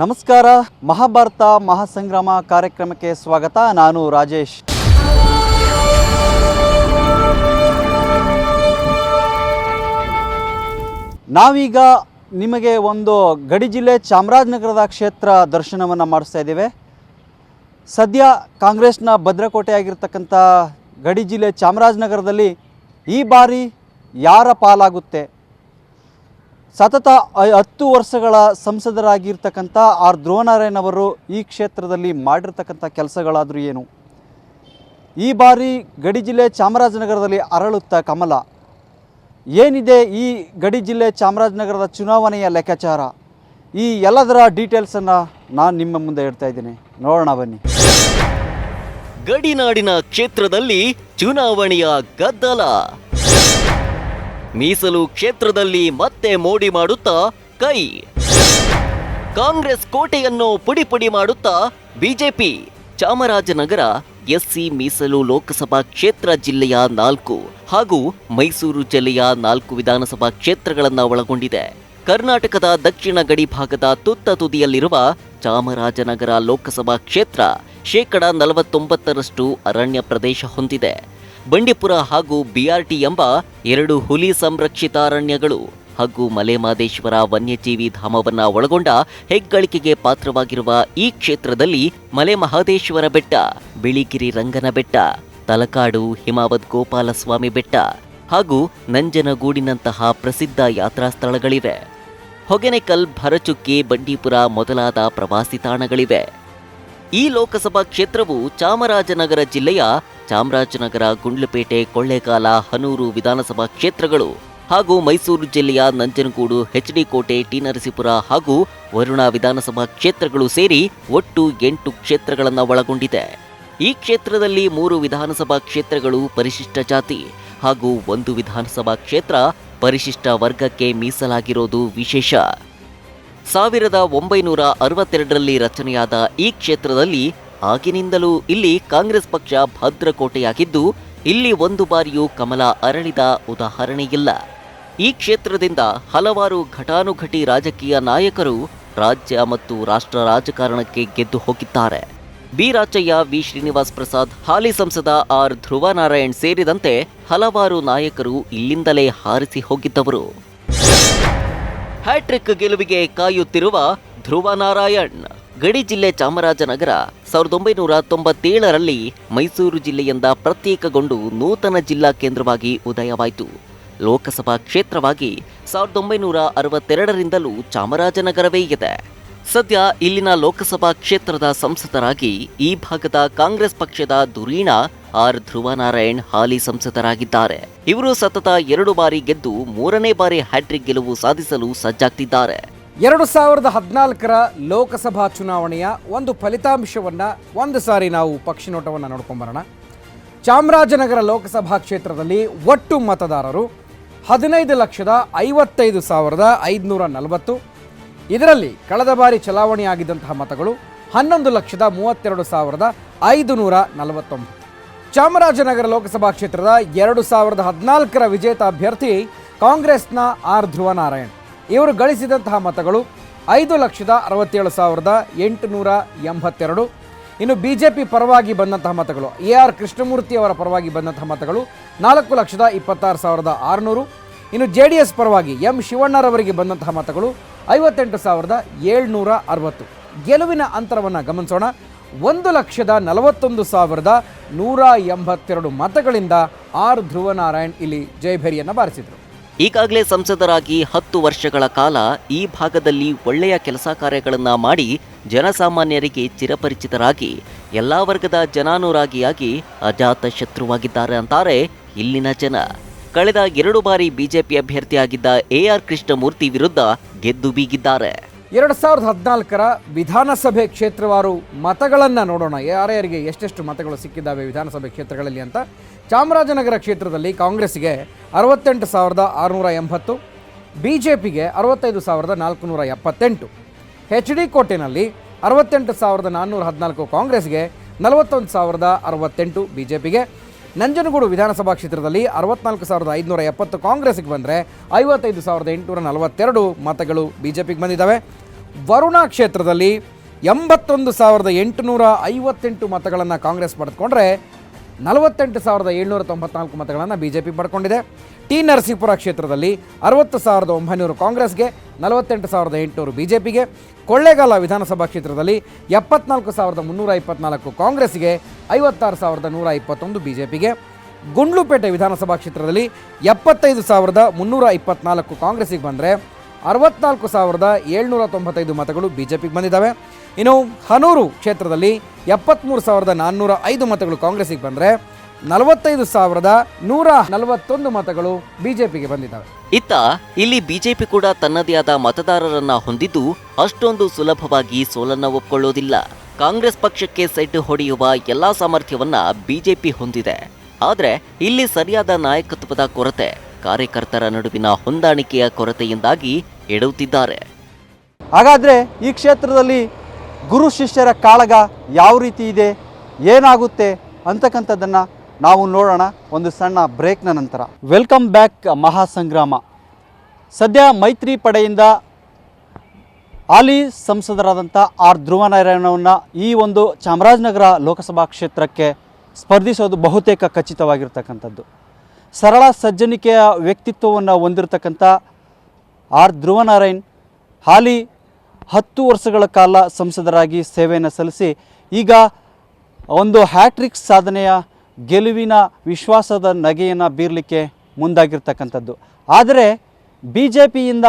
ನಮಸ್ಕಾರ. ಮಹಾಭಾರತ ಮಹಾಸಂಗ್ರಾಮ ಕಾರ್ಯಕ್ರಮಕ್ಕೆ ಸ್ವಾಗತ. ನಾನು ರಾಜೇಶ್. ನಾವೀಗ ನಿಮಗೆ ಒಂದು ಗಡಿ ಜಿಲ್ಲೆ ಚಾಮರಾಜನಗರದ ಕ್ಷೇತ್ರ ದರ್ಶನವನ್ನು ಮಾಡಿಸ್ತಾ ಇದ್ದೇವೆ. ಸದ್ಯ ಕಾಂಗ್ರೆಸ್ನ ಭದ್ರಕೋಟೆಯಾಗಿರ್ತಕ್ಕಂಥ ಗಡಿ ಜಿಲ್ಲೆ ಚಾಮರಾಜನಗರದಲ್ಲಿ ಈ ಬಾರಿ ಯಾರ ಪಾಲಾಗುತ್ತೆ? ಸತತ 10 ವರ್ಷಗಳ ಸಂಸದರಾಗಿರ್ತಕ್ಕಂಥ ಆರ್ ಧ್ರುವನಾರಾಯಣ್ ಅವರು ಈ ಕ್ಷೇತ್ರದಲ್ಲಿ ಮಾಡಿರ್ತಕ್ಕಂಥ ಕೆಲಸಗಳಾದರೂ ಏನು? ಈ ಬಾರಿ ಗಡಿ ಜಿಲ್ಲೆ ಚಾಮರಾಜನಗರದಲ್ಲಿ ಅರಳುತ್ತಾ ಕಮಲ. ಏನಿದೆ ಈ ಗಡಿ ಜಿಲ್ಲೆ ಚಾಮರಾಜನಗರದ ಚುನಾವಣೆಯ ಲೆಕ್ಕಾಚಾರ? ಈ ಎಲ್ಲದರ ಡೀಟೇಲ್ಸನ್ನು ನಾನು ನಿಮ್ಮ ಮುಂದೆ ಇಡ್ತಾ ಇದ್ದೀನಿ, ನೋಡೋಣ ಬನ್ನಿ. ಗಡಿನಾಡಿನ ಕ್ಷೇತ್ರದಲ್ಲಿ ಚುನಾವಣೆಯ ಗದ್ದಲ. ಮೀಸಲು ಕ್ಷೇತ್ರದಲ್ಲಿ ಮತ್ತೆ ಮೋಡಿ ಮಾಡುತ್ತಾ ಕೈ. ಕಾಂಗ್ರೆಸ್ ಕೋಟೆಯನ್ನು ಪುಡಿ ಮಾಡುತ್ತಾ ಬಿಜೆಪಿ. ಚಾಮರಾಜನಗರ ಎಸ್ಸಿ ಮೀಸಲು ಲೋಕಸಭಾ ಕ್ಷೇತ್ರ ಜಿಲ್ಲೆಯ 4 ಹಾಗೂ ಮೈಸೂರು ಜಿಲ್ಲೆಯ 4 ವಿಧಾನಸಭಾ ಕ್ಷೇತ್ರಗಳನ್ನು ಒಳಗೊಂಡಿದೆ. ಕರ್ನಾಟಕದ ದಕ್ಷಿಣ ಗಡಿ ಭಾಗದ ತುತ್ತ ತುದಿಯಲ್ಲಿರುವ ಚಾಮರಾಜನಗರ ಲೋಕಸಭಾ ಕ್ಷೇತ್ರ 49% ಅರಣ್ಯ ಪ್ರದೇಶ ಹೊಂದಿದೆ. ಬಂಡೀಪುರ ಹಾಗೂ ಬಿಆರ್ಟಿ ಎಂಬ 2 ಹುಲಿ ಸಂರಕ್ಷಿತ ಅರಣ್ಯಗಳು ಹಾಗೂ ಮಲೆಮಹದೇಶ್ವರ ವನ್ಯಜೀವಿ ಧಾಮವನ್ನ ಒಳಗೊಂಡ ಹೆಗ್ಗಳಿಕೆಗೆ ಪಾತ್ರವಾಗಿರುವ ಈ ಕ್ಷೇತ್ರದಲ್ಲಿ ಮಲೆಮಹದೇಶ್ವರ ಬೆಟ್ಟ, ಬಿಳಿಗಿರಿ ರಂಗನ ಬೆಟ್ಟ, ತಲಕಾಡು ಹಿಮಾವತ್ ಗೋಪಾಲಸ್ವಾಮಿ ಬೆಟ್ಟ ಹಾಗೂ ನಂಜನಗೂಡಿನಂತಹ ಪ್ರಸಿದ್ಧ ಯಾತ್ರಾ ಸ್ಥಳಗಳಿವೆ. ಹೊಗೆನೆಕಲ್, ಭರಚುಕ್ಕಿ, ಬಂಡೀಪುರ ಮೊದಲಾದ ಪ್ರವಾಸಿ ತಾಣಗಳಿವೆ. ಈ ಲೋಕಸಭಾ ಕ್ಷೇತ್ರವು ಚಾಮರಾಜನಗರ ಜಿಲ್ಲೆಯ ಚಾಮರಾಜನಗರ, ಗುಂಡ್ಲುಪೇಟೆ, ಕೊಳ್ಳೇಗಾಲ, ಹನೂರು ವಿಧಾನಸಭಾ ಕ್ಷೇತ್ರಗಳು ಹಾಗೂ ಮೈಸೂರು ಜಿಲ್ಲೆಯ ನಂಜನಗೂಡು, ಎಚ್ಡಿ ಕೋಟೆ, ಟಿ ನರಸೀಪುರ ಹಾಗೂ ವರುಣ ವಿಧಾನಸಭಾ ಕ್ಷೇತ್ರಗಳು ಸೇರಿ ಒಟ್ಟು 8 ಕ್ಷೇತ್ರಗಳನ್ನು ಒಳಗೊಂಡಿದೆ. ಈ ಕ್ಷೇತ್ರದಲ್ಲಿ 3 ವಿಧಾನಸಭಾ ಕ್ಷೇತ್ರಗಳು ಪರಿಶಿಷ್ಟ ಜಾತಿ ಹಾಗೂ 1 ವಿಧಾನಸಭಾ ಕ್ಷೇತ್ರ ಪರಿಶಿಷ್ಟ ವರ್ಗಕ್ಕೆ ಮೀಸಲಾಗಿರೋದು ವಿಶೇಷ. 1962ರಲ್ಲಿ ರಚನೆಯಾದ ಈ ಕ್ಷೇತ್ರದಲ್ಲಿ ಆಗಿನಿಂದಲೂ ಇಲ್ಲಿ ಕಾಂಗ್ರೆಸ್ ಪಕ್ಷ ಭದ್ರಕೋಟೆಯಾಗಿದ್ದು, ಇಲ್ಲಿ ಒಂದು ಬಾರಿಯೂ ಕಮಲ ಅರಳಿದ ಉದಾಹರಣೆಯಿಲ್ಲ. ಈ ಕ್ಷೇತ್ರದಿಂದ ಹಲವಾರು ಘಟಾನುಘಟಿ ರಾಜಕೀಯ ನಾಯಕರು ರಾಜ್ಯ ಮತ್ತು ರಾಷ್ಟ್ರ ರಾಜಕಾರಣಕ್ಕೆ ಗೆದ್ದು ಹೋಗಿದ್ದಾರೆ. ಬಿ ರಾಚಯ್ಯ, ವಿ ಶ್ರೀನಿವಾಸ್ ಪ್ರಸಾದ್, ಹಾಲಿ ಸಂಸದ ಆರ್ ಧ್ರುವನಾರಾಯಣ್ ಸೇರಿದಂತೆ ಹಲವಾರು ನಾಯಕರು ಇಲ್ಲಿಂದಲೇ ಹಾರಿಸಿ ಹೋಗಿದ್ದವರು. ಹ್ಯಾಟ್ರಿಕ್ ಗೆಲುವಿಗೆ ಕಾಯುತ್ತಿರುವ ಧ್ರುವನಾರಾಯಣ್. ಗಡಿ ಜಿಲ್ಲೆ ಚಾಮರಾಜನಗರ 1997ರಲ್ಲಿ ಮೈಸೂರು ಜಿಲ್ಲೆಯಿಂದ ಪ್ರತ್ಯೇಕಗೊಂಡು ನೂತನ ಜಿಲ್ಲಾ ಕೇಂದ್ರವಾಗಿ ಉದಯವಾಯಿತು. ಲೋಕಸಭಾ ಕ್ಷೇತ್ರವಾಗಿ 1962ರಿಂದಲೂ ಚಾಮರಾಜನಗರವೇ ಇದೆ. ಸದ್ಯ ಇಲ್ಲಿನ ಲೋಕಸಭಾ ಕ್ಷೇತ್ರದ ಸಂಸದರಾಗಿ ಈ ಭಾಗದ ಕಾಂಗ್ರೆಸ್ ಪಕ್ಷದ ಧುರೀಣ ಆರ್ ಧ್ರುವನಾರಾಯಣ್ ಹಾಲಿ ಸಂಸದರಾಗಿದ್ದಾರೆ. ಇವರು ಸತತ 2 ಬಾರಿ ಗೆದ್ದು 3ನೇ ಬಾರಿ ಹ್ಯಾಟ್ರಿಕ್ ಗೆಲುವು ಸಾಧಿಸಲು ಸಜ್ಜಾಗ್ತಿದ್ದಾರೆ. 2014ರ ಲೋಕಸಭಾ ಚುನಾವಣೆಯ ಒಂದು ಫಲಿತಾಂಶವನ್ನ ಒಂದು ಸಾರಿ ನಾವು ಪಕ್ಷಿ ನೋಟವನ್ನು ನೋಡ್ಕೊಂಬರೋಣ. ಚಾಮರಾಜನಗರ ಲೋಕಸಭಾ ಕ್ಷೇತ್ರದಲ್ಲಿ ಒಟ್ಟು ಮತದಾರರು 15,55,540. ಇದರಲ್ಲಿ ಕಳೆದ ಬಾರಿ ಚಲಾವಣೆಯಾಗಿದ್ದಂತಹ ಮತಗಳು 11,32,549. ಚಾಮರಾಜನಗರ ಲೋಕಸಭಾ ಕ್ಷೇತ್ರದ 2014ರ ವಿಜೇತ ಅಭ್ಯರ್ಥಿ ಕಾಂಗ್ರೆಸ್ನ ಆರ್ ಧ್ರುವನಾರಾಯಣ್. ಇವರು ಗಳಿಸಿದಂತಹ ಮತಗಳು 5,67,882. ಇನ್ನು ಬಿಜೆಪಿ ಪರವಾಗಿ ಬಂದಂತಹ ಮತಗಳು, AR ಕೃಷ್ಣಮೂರ್ತಿ ಅವರ ಪರವಾಗಿ ಬಂದಂತಹ ಮತಗಳು 4,26,600. ಇನ್ನು JDS ಪರವಾಗಿ ಎಂ ಶಿವಣ್ಣರವರಿಗೆ ಬಂದಂತಹ ಮತಗಳು 58,760. ಗೆಲುವಿನ ಅಂತರವನ್ನು ಗಮನಿಸೋಣ. 1,41,182 ಮತಗಳಿಂದ ಆರ್ ಧ್ರುವನಾರಾಯಣ್ ಇಲ್ಲಿ ಜಯಭೇರಿಯನ್ನು ಬಾರಿಸಿದರು. ಈಗಾಗಲೇ ಸಂಸದರಾಗಿ 10 ವರ್ಷಗಳ ಕಾಲ ಈ ಭಾಗದಲ್ಲಿ ಒಳ್ಳೆಯ ಕೆಲಸ ಕಾರ್ಯಗಳನ್ನು ಮಾಡಿ ಜನಸಾಮಾನ್ಯರಿಗೆ ಚಿರಪರಿಚಿತರಾಗಿ ಎಲ್ಲಾ ವರ್ಗದ ಜನಾನುರಾಗಿಯಾಗಿ ಅಜಾತ ಶತ್ರುವಾಗಿದ್ದಾರೆ ಅಂತಾರೆ ಇಲ್ಲಿನ ಜನ. ಕಳೆದ 2 ಬಾರಿ ಬಿಜೆಪಿ ಅಭ್ಯರ್ಥಿಯಾಗಿದ್ದ AR ಕೃಷ್ಣಮೂರ್ತಿ ವಿರುದ್ಧ ಗೆದ್ದು ಬೀಗಿದ್ದಾರೆ. 2014ರ ವಿಧಾನಸಭೆ ಕ್ಷೇತ್ರವಾರು ಮತಗಳನ್ನು ನೋಡೋಣ, ಯಾರ್ಯಾರಿಗೆ ಎಷ್ಟೆಷ್ಟು ಮತಗಳು ಸಿಕ್ಕಿದ್ದಾವೆ ವಿಧಾನಸಭೆ ಕ್ಷೇತ್ರಗಳಲ್ಲಿ ಅಂತ. ಚಾಮರಾಜನಗರ ಕ್ಷೇತ್ರದಲ್ಲಿ ಕಾಂಗ್ರೆಸ್ಗೆ 68,680, ಬಿಜೆಪಿಗೆ 65,478, ಎಚ್ಡಿ ಕೋಟೆನಲ್ಲಿ 68,414 ಕಾಂಗ್ರೆಸ್ಗೆ, 41,068 ಬಿಜೆಪಿಗೆ. ನಂಜನಗೂಡು ವಿಧಾನಸಭಾ ಕ್ಷೇತ್ರದಲ್ಲಿ 64,570 ಕಾಂಗ್ರೆಸ್ಗೆ ಬಂದರೆ 55,842 ಮತಗಳು ಬಿಜೆಪಿಗೆ ಬಂದಿದ್ದಾವೆ. ವರುಣಾ ಕ್ಷೇತ್ರದಲ್ಲಿ 81,858 ಮತಗಳನ್ನು ಕಾಂಗ್ರೆಸ್ ಪಡೆದುಕೊಂಡ್ರೆ 48,794 ಮತಗಳನ್ನು BJP ಪಡ್ಕೊಂಡಿದೆ. ಟಿ ನರಸೀಪುರ ಕ್ಷೇತ್ರದಲ್ಲಿ 60,900 ಕಾಂಗ್ರೆಸ್ಗೆ, 48,800 BJPಗೆ. ಕೊಳ್ಳೇಗಾಲ ವಿಧಾನಸಭಾ ಕ್ಷೇತ್ರದಲ್ಲಿ 74,324 ಕಾಂಗ್ರೆಸ್ಗೆ, 56,121 BJPಗೆ. ಗುಂಡ್ಲುಪೇಟೆ ವಿಧಾನಸಭಾ ಕ್ಷೇತ್ರದಲ್ಲಿ 75,324 ಕಾಂಗ್ರೆಸ್ಸಿಗೆ ಬಂದರೆ 64,795 ಮತಗಳು BJPಗೆ ಬಂದಿದ್ದಾವೆ. ಇನ್ನು ಹನೂರು ಕ್ಷೇತ್ರದಲ್ಲಿ 73,405 ಮತಗಳು ಕಾಂಗ್ರೆಸ್ಸಿಗೆ ಬಂದರೆ 45,141 ಮತಗಳು BJPಗೆ ಬಂದಿದ್ದಾವೆ. ಇತ್ತ ಇಲ್ಲಿ ಬಿಜೆಪಿ ಕೂಡ ತನ್ನದೇ ಆದ ಮತದಾರರನ್ನ ಹೊಂದಿದ್ದು ಅಷ್ಟೊಂದು ಸುಲಭವಾಗಿ ಸೋಲನ್ನ ಒಪ್ಕೊಳ್ಳೋದಿಲ್ಲ. ಕಾಂಗ್ರೆಸ್ ಪಕ್ಷಕ್ಕೆ ಸೆಡ್ ಹೊಡೆಯುವ ಎಲ್ಲಾ ಸಾಮರ್ಥ್ಯವನ್ನ ಬಿಜೆಪಿ ಹೊಂದಿದೆ. ಆದರೆ ಇಲ್ಲಿ ಸರಿಯಾದ ನಾಯಕತ್ವದ ಕೊರತೆ, ಕಾರ್ಯಕರ್ತರ ನಡುವಿನ ಹೊಂದಾಣಿಕೆಯ ಕೊರತೆಯಿಂದಾಗಿ ಎಡುತ್ತಿದ್ದಾರೆ. ಹಾಗಾದರೆ ಈ ಕ್ಷೇತ್ರದಲ್ಲಿ ಗುರು ಶಿಷ್ಯರ ಕಾಳಗ ಯಾವ ರೀತಿ ಇದೆ, ಏನಾಗುತ್ತೆ ಅಂತಕ್ಕಂಥದ್ದನ್ನು ನಾವು ನೋಡೋಣ ಒಂದು ಸಣ್ಣ ಬ್ರೇಕ್ನ ನಂತರ. ವೆಲ್ಕಮ್ ಬ್ಯಾಕ್ ಮಹಾಸಂಗ್ರಾಮ. ಸದ್ಯ ಮೈತ್ರಿ ಪಡೆಯಿಂದ ಹಾಲಿ ಸಂಸದರಾದಂಥ ಆರ್ ಧ್ರುವನಾರಾಯಣವನ್ನು ಈ ಒಂದು ಚಾಮರಾಜನಗರ ಲೋಕಸಭಾ ಕ್ಷೇತ್ರಕ್ಕೆ ಸ್ಪರ್ಧಿಸೋದು ಬಹುತೇಕ ಖಚಿತವಾಗಿರ್ತಕ್ಕಂಥದ್ದು. ಸರಳ ಸಜ್ಜನಿಕೆಯ ವ್ಯಕ್ತಿತ್ವವನ್ನು ಹೊಂದಿರತಕ್ಕಂಥ ಆರ್ ಧ್ರುವನಾರಾಯಣ್ ಹಾಲಿ 10 ವರ್ಷಗಳ ಕಾಲ ಸಂಸದರಾಗಿ ಸೇವೆಯನ್ನು ಸಲ್ಲಿಸಿ ಈಗ ಒಂದು ಹ್ಯಾಟ್ರಿಕ್ ಸಾಧನೆಯ ಗೆಲುವಿನ ವಿಶ್ವಾಸದ ನಗೆಯನ್ನು ಬೀರಲಿಕ್ಕೆ ಮುಂದಾಗಿರ್ತಕ್ಕಂಥದ್ದು. ಆದರೆ BJPಯಿಂದ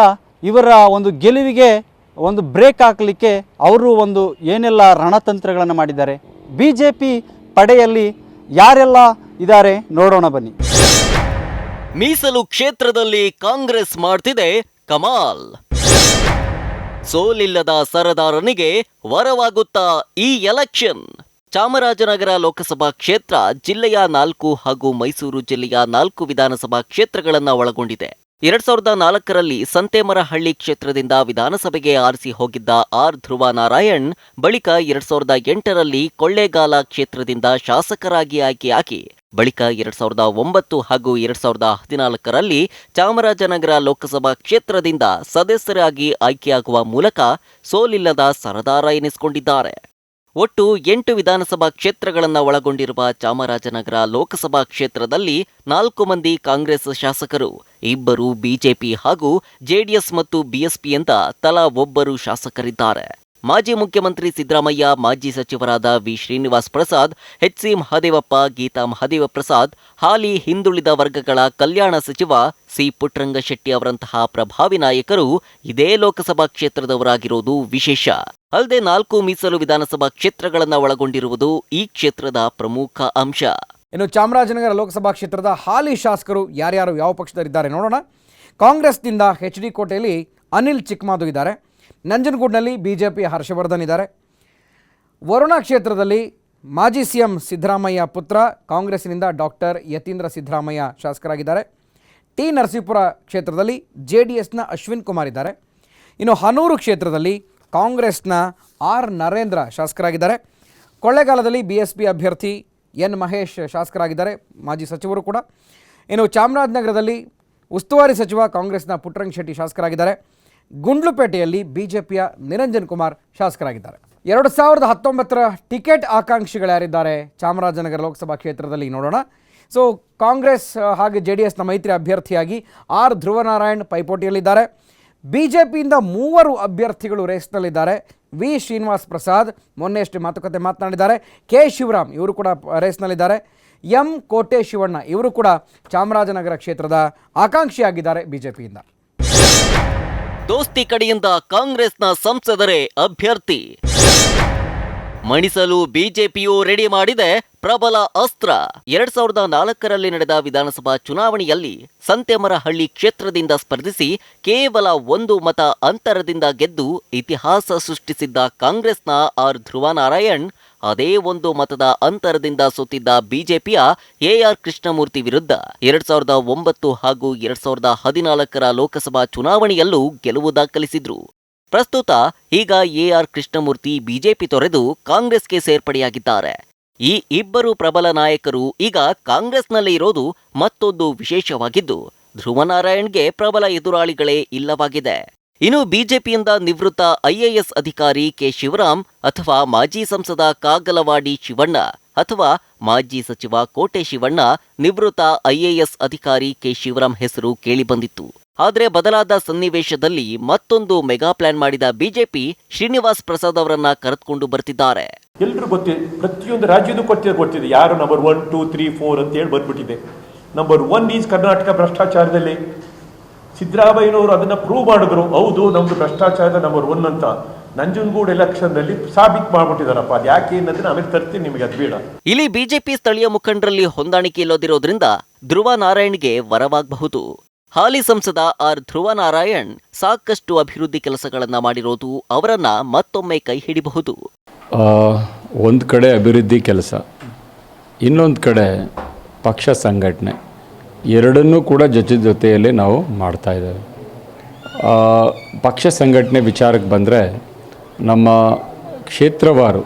ಇವರ ಒಂದು ಗೆಲುವಿಗೆ ಒಂದು ಬ್ರೇಕ್ ಹಾಕಲಿಕ್ಕೆ ಅವರು ಒಂದು ಏನೆಲ್ಲ ರಣತಂತ್ರಗಳನ್ನು ಮಾಡಿದ್ದಾರೆ, BJP ಪಡೆಯಲ್ಲಿ ಯಾರೆಲ್ಲ ಇದ್ದಾರೆ ನೋಡೋಣ ಬನ್ನಿ. ಮೀಸಲು ಕ್ಷೇತ್ರದಲ್ಲಿ ಕಾಂಗ್ರೆಸ್ ಮಾಡ್ತಿದೆ ಕಮಾಲ್. ಸೋಲಿಲ್ಲದ ಸರದಾರನಿಗೆ ವರವಾಗುತ್ತಾ ಈ ಎಲೆಕ್ಷನ್. ಚಾಮರಾಜನಗರ ಲೋಕಸಭಾ ಕ್ಷೇತ್ರ ಜಿಲ್ಲೆಯ 4 ಹಾಗೂ ಮೈಸೂರು ಜಿಲ್ಲೆಯ 4 ವಿಧಾನಸಭಾ ಕ್ಷೇತ್ರಗಳನ್ನು ಒಳಗೊಂಡಿದೆ. 2004ರಲ್ಲಿ ಸಂತೇಮರಹಳ್ಳಿ ಕ್ಷೇತ್ರದಿಂದ ವಿಧಾನಸಭೆಗೆ ಆರಿಸಿ ಹೋಗಿದ್ದ ಆರ್ ಧ್ರುವನಾರಾಯಣ್ ಬಳಿಕ 2008ರಲ್ಲಿ ಕೊಳ್ಳೇಗಾಲ ಕ್ಷೇತ್ರದಿಂದ ಶಾಸಕರಾಗಿ ಆಯ್ಕೆಯಾಗಿ ಬಳಿಕ 2009 ಹಾಗೂ 2014ರಲ್ಲಿ ಚಾಮರಾಜನಗರ ಲೋಕಸಭಾ ಕ್ಷೇತ್ರದಿಂದ ಸದಸ್ಯರಾಗಿ ಆಯ್ಕೆಯಾಗುವ ಮೂಲಕ ಸೋಲಿಲ್ಲದ ಸರದಾರ ಎನಿಸಿಕೊಂಡಿದ್ದಾರೆ. ಒಟ್ಟು 8 ವಿಧಾನಸಭಾ ಕ್ಷೇತ್ರಗಳನ್ನು ಒಳಗೊಂಡಿರುವ ಚಾಮರಾಜನಗರ ಲೋಕಸಭಾ ಕ್ಷೇತ್ರದಲ್ಲಿ 4 ಮಂದಿ ಕಾಂಗ್ರೆಸ್ ಶಾಸಕರು, 2 ಬಿಜೆಪಿ ಹಾಗೂ ಜೆಡಿಎಸ್ ಮತ್ತು ಬಿಎಸ್ಪಿಯಿಂದ ತಲಾ 1 ಶಾಸಕರಿದ್ದಾರೆ. ಮಾಜಿ ಮುಖ್ಯಮಂತ್ರಿ ಸಿದ್ದರಾಮಯ್ಯ, ಮಾಜಿ ಸಚಿವರಾದ ವಿ ಶ್ರೀನಿವಾಸ್ ಪ್ರಸಾದ್, ಎಚ್.ಸಿ. ಮಹದೇವಪ್ಪ, ಗೀತಾ ಮಹದೇವ ಪ್ರಸಾದ್, ಹಾಲಿ ಹಿಂದುಳಿದ ವರ್ಗಗಳ ಕಲ್ಯಾಣ ಸಚಿವ ಸಿ. ಪುಟ್ಟರಂಗಶೆಟ್ಟಿ ಅವರಂತಹ ಪ್ರಭಾವಿ ನಾಯಕರು ಇದೇ ಲೋಕಸಭಾ ಕ್ಷೇತ್ರದವರಾಗಿರೋದು ವಿಶೇಷ. ಅಲ್ಲದೆ 4 ಮೀಸಲು ವಿಧಾನಸಭಾ ಕ್ಷೇತ್ರಗಳನ್ನು ಒಳಗೊಂಡಿರುವುದು ಈ ಕ್ಷೇತ್ರದ ಪ್ರಮುಖ ಅಂಶ. ಇನ್ನು ಚಾಮರಾಜನಗರ ಲೋಕಸಭಾ ಕ್ಷೇತ್ರದ ಹಾಲಿ ಶಾಸಕರು ಯಾರ್ಯಾರು ಯಾವ ಪಕ್ಷದಲ್ಲಿದ್ದಾರೆ ನೋಡೋಣ. ಕಾಂಗ್ರೆಸ್ನಿಂದ HD ಕೋಟೆಯಲ್ಲಿ ಅನಿಲ್ ಚಿಕ್ಕಮಾದು ಇದ್ದಾರೆ. ನಂಜನಗೂಡಿನಲ್ಲಿ BJP ಹರ್ಷವರ್ಧನ್ ಇದ್ದಾರೆ. ವರುಣಾ ಕ್ಷೇತ್ರದಲ್ಲಿ ಮಾಜಿ CM ಸಿದ್ದರಾಮಯ್ಯ ಪುತ್ರ ಕಾಂಗ್ರೆಸ್ನಿಂದ ಡಾಕ್ಟರ್ ಯತೀಂದ್ರ ಸಿದ್ದರಾಮಯ್ಯ ಶಾಸಕರಾಗಿದ್ದಾರೆ. ಟಿ ನರಸೀಪುರ ಕ್ಷೇತ್ರದಲ್ಲಿ JDSನ ಅಶ್ವಿನ್ ಕುಮಾರ್ ಇದ್ದಾರೆ. ಇನ್ನು ಹನೂರು ಕ್ಷೇತ್ರದಲ್ಲಿ ಕಾಂಗ್ರೆಸ್ನ ಆರ್ ನರೇಂದ್ರ ಶಾಸಕರಾಗಿದ್ದಾರೆ. ಕೊಳ್ಳೇಗಾಲದಲ್ಲಿ BSP ಅಭ್ಯರ್ಥಿ ಎನ್ ಮಹೇಶ್ ಶಾಸಕರಾಗಿದ್ದಾರೆ, ಮಾಜಿ ಸಚಿವರು ಕೂಡ. ಇನ್ನು ಚಾಮರಾಜನಗರದಲ್ಲಿ ಉಸ್ತುವಾರಿ ಸಚಿವ ಕಾಂಗ್ರೆಸ್ನ ಪುಟ್ಟರಂಗಶೆಟ್ಟಿ ಶಾಸಕರಾಗಿದ್ದಾರೆ. ಗುಂಡ್ಲುಪೇಟೆಯಲ್ಲಿ BJPಯ ನಿರಂಜನ್ ಕುಮಾರ್ ಶಾಸಕರಾಗಿದ್ದಾರೆ. 2019ರ ಟಿಕೆಟ್ ಆಕಾಂಕ್ಷಿಗಳು ಯಾರಿದ್ದಾರೆ ಚಾಮರಾಜನಗರ ಲೋಕಸಭಾ ಕ್ಷೇತ್ರದಲ್ಲಿ ನೋಡೋಣ. ಸೊ ಕಾಂಗ್ರೆಸ್ ಹಾಗೆ JDSನ ಮೈತ್ರಿ ಅಭ್ಯರ್ಥಿಯಾಗಿ ಆರ್ ಧ್ರುವನಾರಾಯಣ್ ಪೈಪೋಟಿಯಲ್ಲಿದ್ದಾರೆ. BJPಯಿಂದ 3 ಅಭ್ಯರ್ಥಿಗಳು ರೇಸ್ನಲ್ಲಿದ್ದಾರೆ. ವಿ ಶ್ರೀನಿವಾಸ್ ಪ್ರಸಾದ್ ಮೊನ್ನೆಯಷ್ಟೇ ಮಾತುಕತೆ ಮಾತನಾಡಿದ್ದಾರೆ. ಕೆ ಶಿವರಾಮ್ ಇವರು ಕೂಡ ರೇಸ್ನಲ್ಲಿದ್ದಾರೆ. ಎಂ ಕೋಟೆ ಶಿವಣ್ಣ ಇವರು ಕೂಡ ಚಾಮರಾಜನಗರ ಕ್ಷೇತ್ರದ ಆಕಾಂಕ್ಷಿಯಾಗಿದ್ದಾರೆ BJPಯಿಂದ. ದೋಸ್ತಿ ಕಡೆಯಿಂದ ಕಾಂಗ್ರೆಸ್ನ ಸಂಸದರೇ ಅಭ್ಯರ್ಥಿ. ಮಣಿಸಲು ಬಿಜೆಪಿಯು ರೆಡಿ ಮಾಡಿದೆ ಪ್ರಬಲ ಅಸ್ತ್ರ. 2004ರಲ್ಲಿ ನಡೆದ ವಿಧಾನಸಭಾ ಚುನಾವಣೆಯಲ್ಲಿ ಸಂತೇಮರಹಳ್ಳಿ ಕ್ಷೇತ್ರದಿಂದ ಸ್ಪರ್ಧಿಸಿ ಕೇವಲ 1 ಮತ ಅಂತರದಿಂದ ಗೆದ್ದು ಇತಿಹಾಸ ಸೃಷ್ಟಿಸಿದ್ದ ಕಾಂಗ್ರೆಸ್ನ ಆರ್ ಧ್ರುವನಾರಾಯಣ್ ಅದೇ 1 ಮತದ ಅಂತರದಿಂದ ಸೋತಿದ್ದ ಬಿಜೆಪಿಯ AR ಕೃಷ್ಣಮೂರ್ತಿ ವಿರುದ್ಧ 2009 ಹಾಗೂ 2014ರ ಲೋಕಸಭಾ ಚುನಾವಣೆಯಲ್ಲೂ ಗೆಲುವು ದಾಖಲಿಸಿದ್ರು. ಪ್ರಸ್ತುತ ಈಗ AR ಕೃಷ್ಣಮೂರ್ತಿ ಬಿಜೆಪಿ ತೊರೆದು ಕಾಂಗ್ರೆಸ್ಗೆ ಸೇರ್ಪಡೆಯಾಗಿದ್ದಾರೆ. ಈ ಇಬ್ಬರು ಪ್ರಬಲ ನಾಯಕರು ಈಗ ಕಾಂಗ್ರೆಸ್ನಲ್ಲೇ ಇರೋದು ಮತ್ತೊಂದು ವಿಶೇಷವಾಗಿದ್ದು, ಧ್ರುವನಾರಾಯಣ್ಗೆ ಪ್ರಬಲ ಎದುರಾಳಿಗಳೇ ಇಲ್ಲವಾಗಿದೆ. ಇನ್ನು ಬಿಜೆಪಿಯಿಂದ ನಿವೃತ್ತ ಐಎಎಸ್ ಅಧಿಕಾರಿ ಕೆ ಶಿವರಾಮ್ ಅಥವಾ ಮಾಜಿ ಸಂಸದ ಕಾಗಲವಾಡಿ ಶಿವಣ್ಣ ಅಥವಾ ಮಾಜಿ ಸಚಿವ ಕೋಟೆ ಶಿವಣ್ಣ ನಿವೃತ್ತ ಐಎಎಸ್ ಅಧಿಕಾರಿ ಕೆ ಶಿವರಾಮ್ ಹೆಸರು ಕೇಳಿಬಂದಿತ್ತು. ಆದರೆ ಬದಲಾದ ಸನ್ನಿವೇಶದಲ್ಲಿ ಮತ್ತೊಂದು ಮೆಗಾ ಪ್ಲಾನ್ ಮಾಡಿದ ಬಿಜೆಪಿ ಶ್ರೀನಿವಾಸ್ ಪ್ರಸಾದ್ ಅವರನ್ನ ಕರೆದುಕೊಂಡು ಬರ್ತಿದ್ದಾರೆ. ಎಲ್ಲರೂ ಗೊತ್ತಿದೆ, ಪ್ರತಿಯೊಂದು ರಾಜ್ಯದೂ ಗೊತ್ತಿದೆ ಯಾರು ನಂಬರ್ 1, 2, 3, 4 ಅಂತ ಹೇಳಿ ಬಂದ್ಬಿಟ್ಟಿದೆ. ನಂಬರ್ 1 ಈಸ್ ಕರ್ನಾಟಕ ಭ್ರಷ್ಟಾಚಾರದಲ್ಲಿ. ಸಿದ್ದರಾಮಯ್ಯನವರು ಅದನ್ನ ಪ್ರೂವ್ ಮಾಡಿದ್ರು, ಹೌದು ನಮ್ದು ಭ್ರಷ್ಟಾಚಾರದ ನಂಬರ್ 1 ಅಂತ. ನಂಜನಗೂಡು ಎಲೆಕ್ಷನ್ ನಲ್ಲಿ ಸಾಬೀತು ಮಾಡ್ಬಿಟ್ಟಿದಾರಪ್ಪ. ಅದು ಯಾಕೆ ಏನಂದ್ರೆ ಆಮೇಲೆ ತರ್ತೀನಿ ನಿಮಗೆ, ಅದು ಬೇಡ. ಇಲ್ಲಿ ಬಿಜೆಪಿ ಸ್ಥಳೀಯ ಮುಖಂಡರಲ್ಲಿ ಹೊಂದಾಣಿಕೆ ಇಲ್ಲದಿರೋದ್ರಿಂದ ಧ್ರುವ ನಾರಾಯಣ್ಗೆ ವರವಾಗಬಹುದು. ಹಾಲಿ ಸಂಸದ ಆರ್ ಧ್ರುವ ನಾರಾಯಣ್ ಸಾಕಷ್ಟು ಅಭಿವೃದ್ಧಿ ಕೆಲಸಗಳನ್ನ ಮಾಡಿರೋದು ಅವರನ್ನ ಮತ್ತೊಮ್ಮೆ ಕೈ ಹಿಡಿಬಹುದು. ಒಂದು ಕಡೆ ಅಭಿವೃದ್ಧಿ ಕೆಲಸ, ಇನ್ನೊಂದು ಕಡೆ ಪಕ್ಷ ಸಂಘಟನೆ, ಎರಡನ್ನೂ ಕೂಡ ಜೊತೆಯಲ್ಲಿ ನಾವು ಮಾಡ್ತಾ ಇದ್ದೇವೆ. ಪಕ್ಷ ಸಂಘಟನೆ ವಿಚಾರಕ್ಕೆ ಬಂದರೆ ನಮ್ಮ ಕ್ಷೇತ್ರವಾರು